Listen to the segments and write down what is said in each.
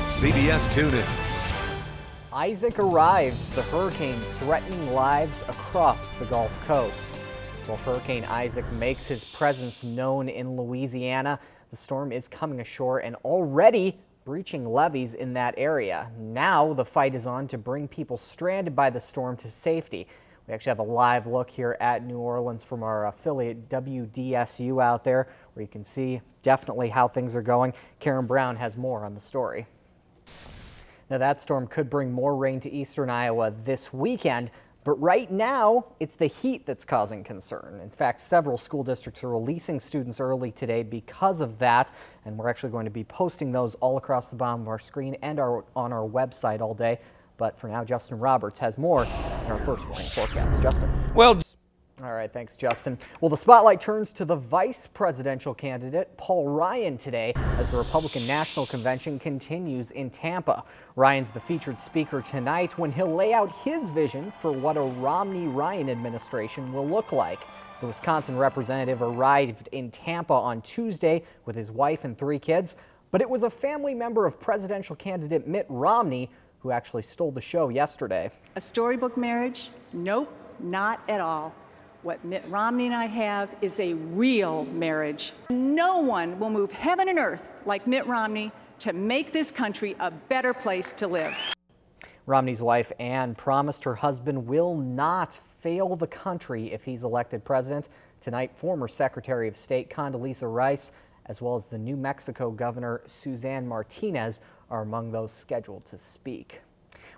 CBS 2 News. Isaac arrives, the hurricane threatening lives across the Gulf Coast. While Hurricane Isaac makes his presence known in Louisiana, the storm is coming ashore and already breaching levees in that area. Now the fight is on to bring people stranded by the storm to safety. We actually have a live look here at New Orleans from our affiliate WDSU out there, where you can see definitely how things are going. Karen Brown has more on the story. Now that storm could bring more rain to eastern Iowa this weekend, but right now it's the heat that's causing concern. In fact, several school districts are releasing students early today because of that, and we're actually going to be posting those all across the bottom of our screen and on our website all day. But for now, Justin Roberts has more in our first morning forecast. Justin. Well, all right, thanks, Justin. Well, the spotlight turns to the vice presidential candidate, Paul Ryan, today as the Republican National Convention continues in Tampa. Ryan's the featured speaker tonight when he'll lay out his vision for what a Romney-Ryan administration will look like. The Wisconsin representative arrived in Tampa on Tuesday with his wife and 3 kids, but it was a family member of presidential candidate Mitt Romney who actually stole the show yesterday. A storybook marriage? Nope, not at all. What Mitt Romney and I have is a real marriage. No one will move heaven and earth like Mitt Romney to make this country a better place to live. Romney's wife, Ann, promised her husband will not fail the country if he's elected president. Tonight, former Secretary of State Condoleezza Rice, as well as the New Mexico Governor Suzanne Martinez, are among those scheduled to speak.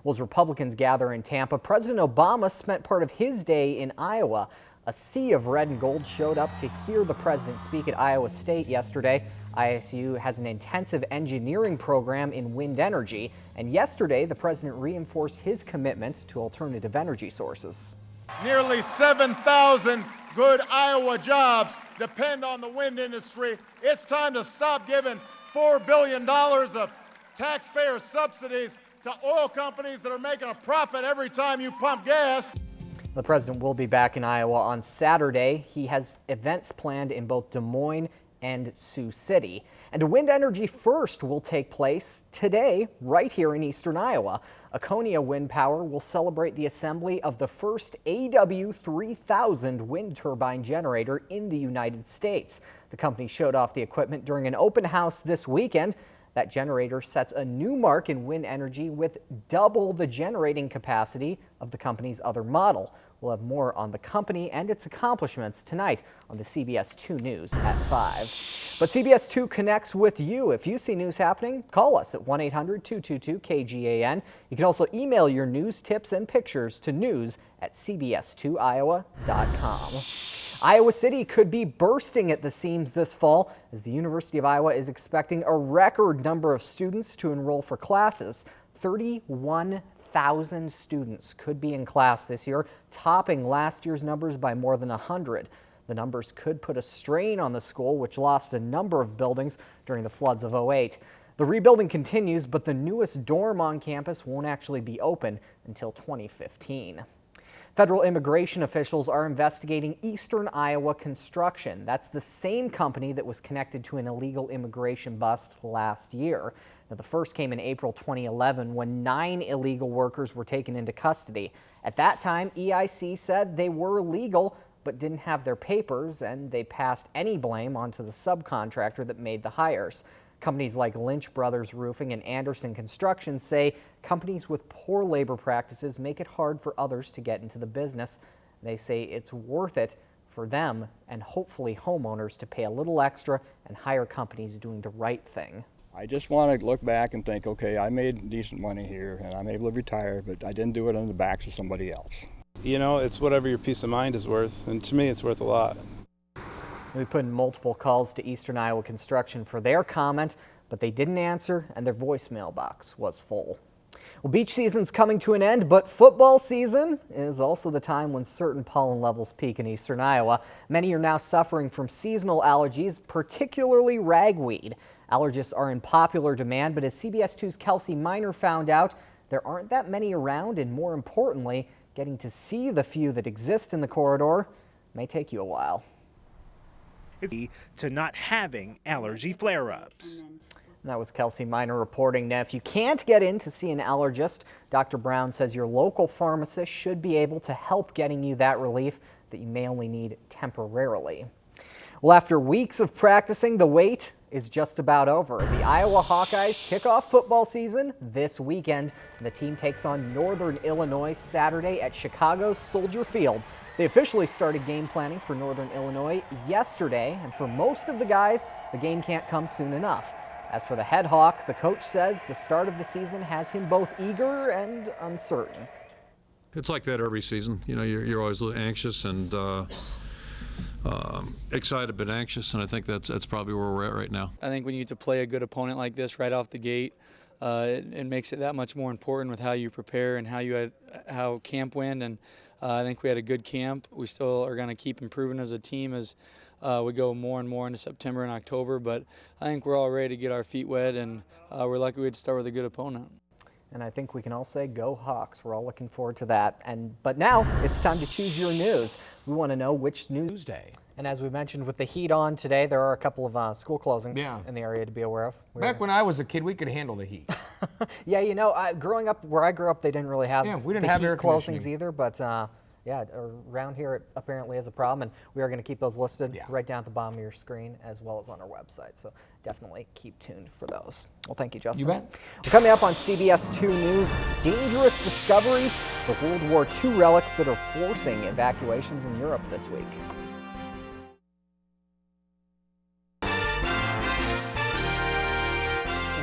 Well, as Republicans gather in Tampa, President Obama spent part of his day in Iowa. A sea of red and gold showed up to hear the president speak at Iowa State yesterday. ISU has an intensive engineering program in wind energy, and yesterday the president reinforced his commitment to alternative energy sources. Nearly 7,000 good Iowa jobs depend on the wind industry. It's time to stop giving $4 billion of taxpayer subsidies to oil companies that are making a profit every time you pump gas. The president will be back in Iowa on Saturday. He has events planned in both Des Moines and Sioux City. And a wind energy first will take place today right here in eastern Iowa. Akonia Wind Power will celebrate the assembly of the first AW3000 wind turbine generator in the United States. The company showed off the equipment during an open house this weekend. That generator sets a new mark in wind energy with double the generating capacity of the company's other model. We'll have more on the company and its accomplishments tonight on the CBS 2 News at 5. But CBS 2 connects with you. If you see news happening, call us at 1-800-222-KGAN. You can also email your news, tips, and pictures to news@cbs2iowa.com. Iowa City could be bursting at the seams this fall as the University of Iowa is expecting a record number of students to enroll for classes. 31,000 students could be in class this year, topping last year's numbers by more than 100. The numbers could put a strain on the school, which lost a number of buildings during the floods of '08. The rebuilding continues, but the newest dorm on campus won't actually be open until 2015. Federal immigration officials are investigating Eastern Iowa Construction. That's the same company that was connected to an illegal immigration bust last year. Now, the first came in April 2011 when 9 illegal workers were taken into custody. At that time, EIC said they were legal but didn't have their papers, and they passed any blame onto the subcontractor that made the hires. Companies like Lynch Brothers Roofing and Anderson Construction say companies with poor labor practices make it hard for others to get into the business. They say it's worth it for them and hopefully homeowners to pay a little extra and hire companies doing the right thing. I just want to look back and think, okay, I made decent money here and I'm able to retire, but I didn't do it on the backs of somebody else. you know, it's whatever your peace of mind is worth, and to me it's worth a lot. We put in multiple calls to Eastern Iowa Construction for their comment, but they didn't answer and their voicemail box was full. Well, beach season's coming to an end, but football season is also the time when certain pollen levels peak in eastern Iowa. Many are now suffering from seasonal allergies, particularly ragweed. Allergists are in popular demand, but as CBS 2's Kelsey Miner found out, there aren't that many around, and more importantly, getting to see the few that exist in the corridor may take you a while. To not having allergy flare-ups. That was Kelsey Miner reporting. Now, if you can't get in to see an allergist, Dr. Brown says your local pharmacist should be able to help getting you that relief that you may only need temporarily. Well, after weeks of practicing, the wait is just about over. The Iowa Hawkeyes kick off football season this weekend. The team takes on Northern Illinois Saturday at Chicago's Soldier Field. They officially started game planning for Northern Illinois yesterday, and for most of the guys, the game can't come soon enough. As for the head Hawk, the coach says the start of the season has him both eager and uncertain. It's like that every season. You know, you're always a little anxious and excited but anxious, and I think that's probably where we're at right now. I think when you get to play a good opponent like this right off the gate, it makes it that much more important with how you prepare and how camp went. And I think we had a good camp. We still are going to keep improving as a team as we go more and more into September and October, but I think we're all ready to get our feet wet, and we're lucky we had to start with a good opponent. And I think we can all say, go Hawks. We're all looking forward to that. But now it's time to choose your news. We want to know which news day. And as we mentioned, with the heat on today, there are a couple of school closings in the area to be aware of. Back when I was a kid, we could handle the heat. Yeah, you know, growing up where I grew up, they didn't really have we didn't have heat air closings either. But yeah, around here it apparently is a problem, and we are going to keep those listed right down at the bottom of your screen as well as on our website. So definitely keep tuned for those. Well, thank you, Justin. You bet. Well, coming up on CBS 2 News, dangerous discoveries, the World War II relics that are forcing evacuations in Europe this week.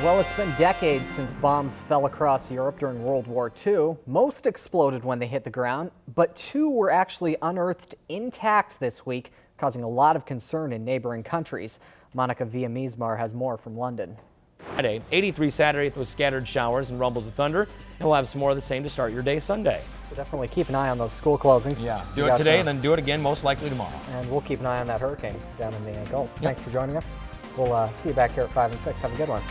Well, it's been decades since bombs fell across Europe during World War II. Most exploded when they hit the ground, but 2 were actually unearthed intact this week, causing a lot of concern in neighboring countries. Monica Villamizmar has more from London. Friday, 83 Saturday with scattered showers and rumbles of thunder, and we'll have some more of the same to start your day Sunday. So definitely keep an eye on those school closings. Yeah, do it today and then do it again most likely tomorrow. And we'll keep an eye on that hurricane down in the Gulf. Thanks for joining us. We'll see you back here at 5 and 6. Have a good one.